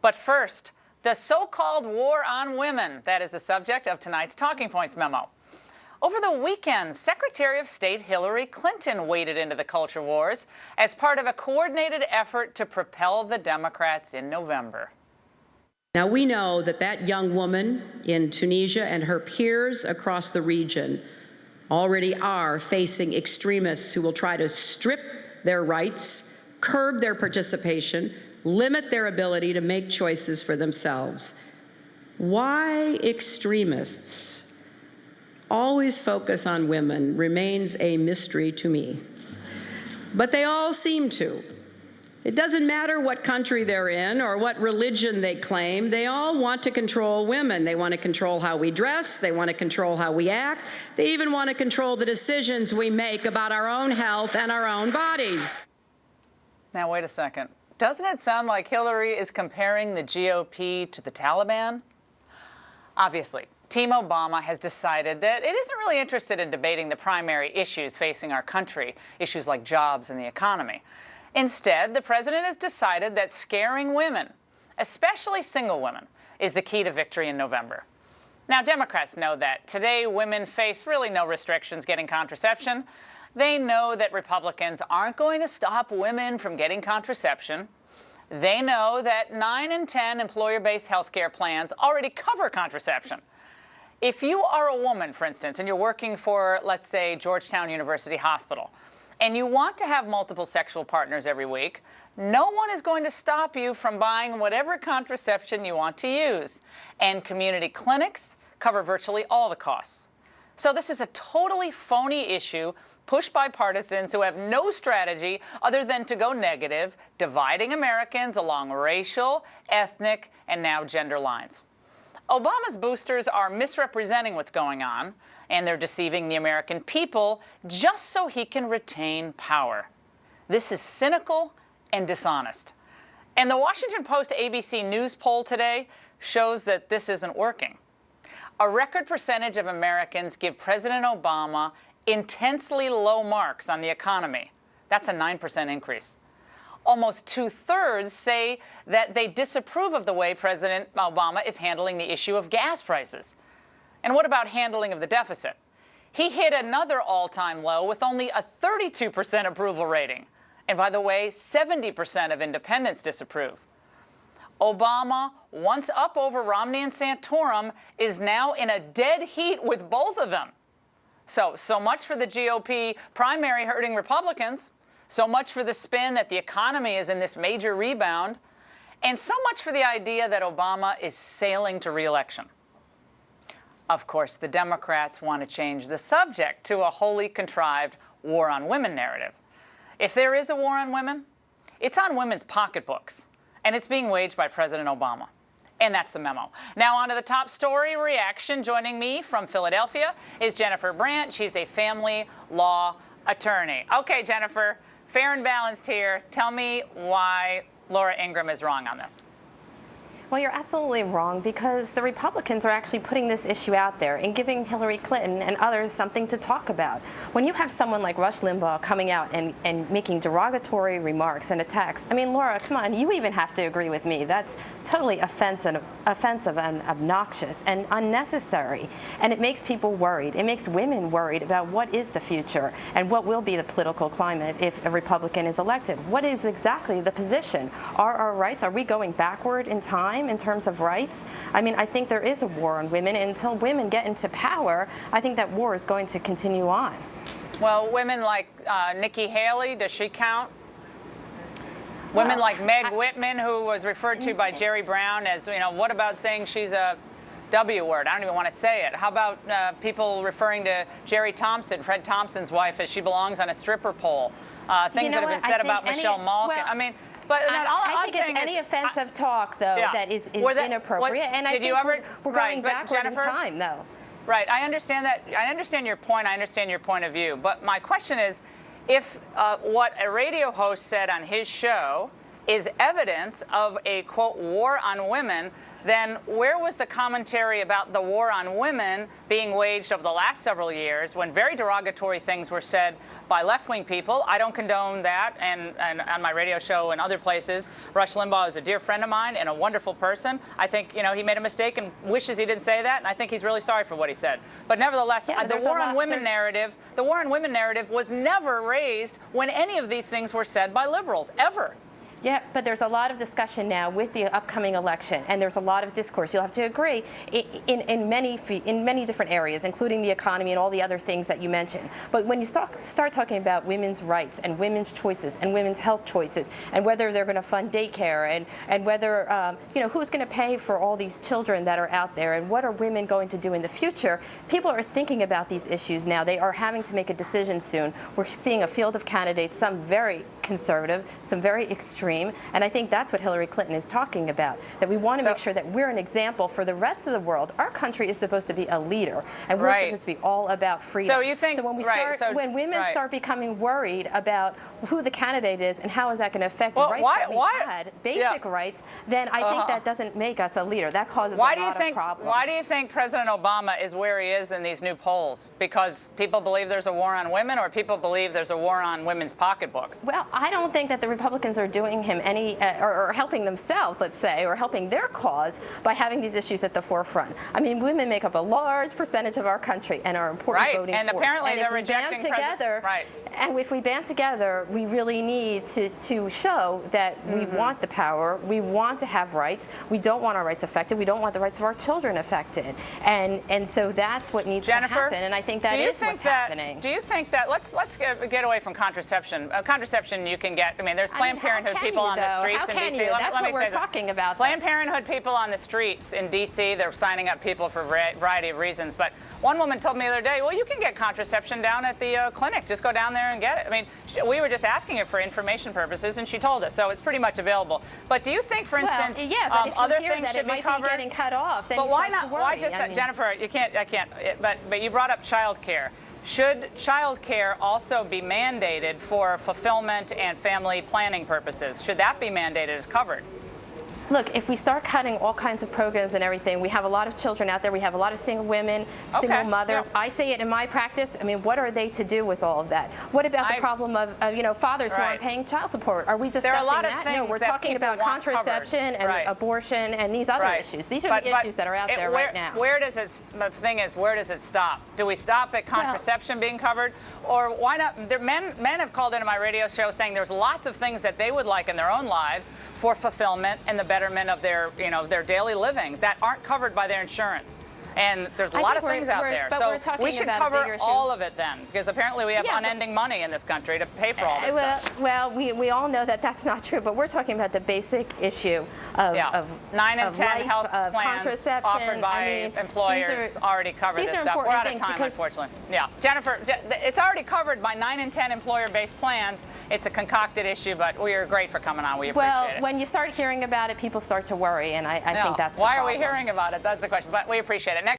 But first, the so-called war on women. That is the subject of tonight's Talking Points memo. Over the weekend, Secretary of State Hillary Clinton waded into the culture wars as part of a coordinated effort to propel the Democrats in November. Now, we know that that young woman in Tunisia and her peers across the region already are facing extremists who will try to strip their rights, curb their participation, limit their ability to make choices for themselves. Why extremists always focus on women remains a mystery to me. But they all seem to. It doesn't matter what country they're in or what religion they claim, they all want to control women. They want to control how we dress, they want to control how we act, they even want to control the decisions we make about our own health and our own bodies. Now, wait a second. Doesn't it sound like Hillary is comparing the GOP to the Taliban? Obviously, Team Obama has decided that it isn't really interested in debating the primary issues facing our country, issues like jobs and the economy. Instead, the president has decided that scaring women, especially single women, is the key to victory in November. Now, Democrats know that today women face really no restrictions getting contraception. They know that Republicans aren't going to stop women from getting contraception. They know that 9 in 10 employer-based health care plans already cover contraception. If you are a woman, for instance, and you're working for, let's say, Georgetown University Hospital, and you want to have multiple sexual partners every week, no one is going to stop you from buying whatever contraception you want to use. And community clinics cover virtually all the costs. So this is a totally phony issue pushed by partisans who have no strategy other than to go negative, dividing Americans along racial, ethnic, and now gender lines. Obama's boosters are misrepresenting what's going on, and they're deceiving the American people just so he can retain power. This is cynical and dishonest. And the Washington Post ABC News poll today shows that this isn't working. A record percentage of Americans give President Obama intensely low marks on the economy. That's a 9% increase. Almost 2/3 say that they disapprove of the way President Obama is handling the issue of gas prices. And what about handling of the deficit? He hit another all-time low with only a 32% approval rating. And by the way, 70% of independents disapprove. Obama, once up over Romney and Santorum, is now in a dead heat with both of them. So much for the GOP primary hurting Republicans. So much for the spin that the economy is in this major rebound. And so much for the idea that Obama is sailing to re-election. Of course, the Democrats want to change the subject to a wholly contrived war on women narrative. If there is a war on women, it's on women's pocketbooks, and it's being waged by President Obama. And that's the memo. Now on to the top story reaction. Joining me from Philadelphia is Jennifer Brandt. She's a family law attorney. Okay, Jennifer, fair and balanced here. Tell me why Laura Ingraham is wrong on this. Well, you're absolutely wrong, because the Republicans are actually putting this issue out there and giving Hillary Clinton and others something to talk about. When you have someone like Rush Limbaugh coming out and making derogatory remarks and attacks, I mean, Laura, come on, you even have to agree with me. That's totally offensive and obnoxious and unnecessary. And it makes people worried. It makes women worried about what is the future and what will be the political climate if a Republican is elected. What is exactly the position? Are our rights, are we going backward in time in terms of rights? I mean, I think there is a war on women. And until women get into power, I think that war is going to continue on. Well, women like Nikki Haley, does she count? Women like Meg Whitman, who was referred to by Jerry Brown as, you know, what about saying she's a W word? I don't even want to say it. How about people referring to Jerry Thompson, Fred Thompson's wife, as she belongs on a stripper pole? Things that have been said about Michelle Malkin. Well, I mean, but I think it's any offensive talk, though, that is inappropriate. And I think we're going backward in time, though. Right. I understand that. I understand your point. I understand your point of view. But my question is, if what a radio host said on his show is evidence of a, quote, war on women, then where was the commentary about the war on women being waged over the last several years when very derogatory things were said by left-wing people? I don't condone that, and on my radio show and other places, Rush Limbaugh is a dear friend of mine and a wonderful person. I think, you know, he made a mistake and wishes he didn't say that, and I think he's really sorry for what he said. But nevertheless, the war on women narrative was never raised when any of these things were said by liberals, ever. Yeah, but there's a lot of discussion now with the upcoming election, and there's a lot of discourse. You'll have to agree in many different areas, including the economy and all the other things that you mentioned. But when you start talking about women's rights and women's choices and women's health choices, and whether they're going to fund daycare and whether you know, who's going to pay for all these children that are out there, and what are women going to do in the future, people are thinking about these issues now. They are having to make a decision soon. We're seeing a field of candidates, some very conservative, some very extreme. And I think that's what Hillary Clinton is talking about, that we want to make sure that we're an example for the rest of the world. Our country is supposed to be a leader, and we're supposed to be all about freedom. So you think, so when we when women start becoming worried about who the candidate is and how is that going to affect the rights that we had, basic rights, then I think that doesn't make us a leader. That causes a lot of problems. Why do you think President Obama is where he is in these new polls? Because people believe there's a war on women, or people believe there's a war on women's pocketbooks? Well, I don't think that the Republicans are doing him any, or helping themselves, let's say, or helping their cause by having these issues at the forefront. I mean, women make up a large percentage of our country and are important voting and force. Apparently they're rejecting together. And if we band together, we really need to show that we want the power, we want to have rights, we don't want our rights affected, we don't want the rights of our children affected, and so that's what needs to happen. And I think that is what's happening. Do you think that let's get away from contraception? Contraception you can get. I mean, there's Planned Parenthood people on the streets in D.C. That's what we're talking about. Planned Parenthood people on the streets in D.C. They're signing up people for a variety of reasons. But one woman told me the other day, well, you can get contraception down at the clinic. Just go down there and get it. I mean, we were just asking her for information purposes, and she told us. So it's pretty much available. But do you think, for instance, but if other you hear things that should it be might covered? Be getting cut off, then but you why start not? to worry. Why just Jennifer? You can't. I can't. But you brought up child care. Should child care also be mandated for fulfillment and family planning purposes? Should that be mandated as covered? Look, if we start cutting all kinds of programs and everything, we have a lot of children out there. We have a lot of single women, single mothers. I say it in my practice. I mean, what are they to do with all of that? What about the problem of you know, fathers who aren't paying child support? Are we discussing that? No, we're talking about contraception and abortion and these other issues. These are the issues that are out there right now. The thing is, where does it stop? Do we stop at contraception being covered? Or why not? Men have called into my radio show saying there's lots of things that they would like in their own lives for fulfillment and the betterment of their, you know, their daily living that aren't covered by their insurance. And there's a lot of things out there. So we should cover all of it then, because apparently we have unending money in this country to pay for all this stuff. Well, we all know that that's not true, but we're talking about the basic issue of 9 and 10 life, health of plans contraception offered by employers already cover this stuff. We're out of time, unfortunately. Yeah, Jennifer, it's already covered by 9 and 10 employer-based plans. It's a concocted issue, but we are great for coming on. We appreciate it. Well, when you start hearing about it, people start to worry, and I think that's the problem. Why are we hearing about it? That's the question, but we appreciate it.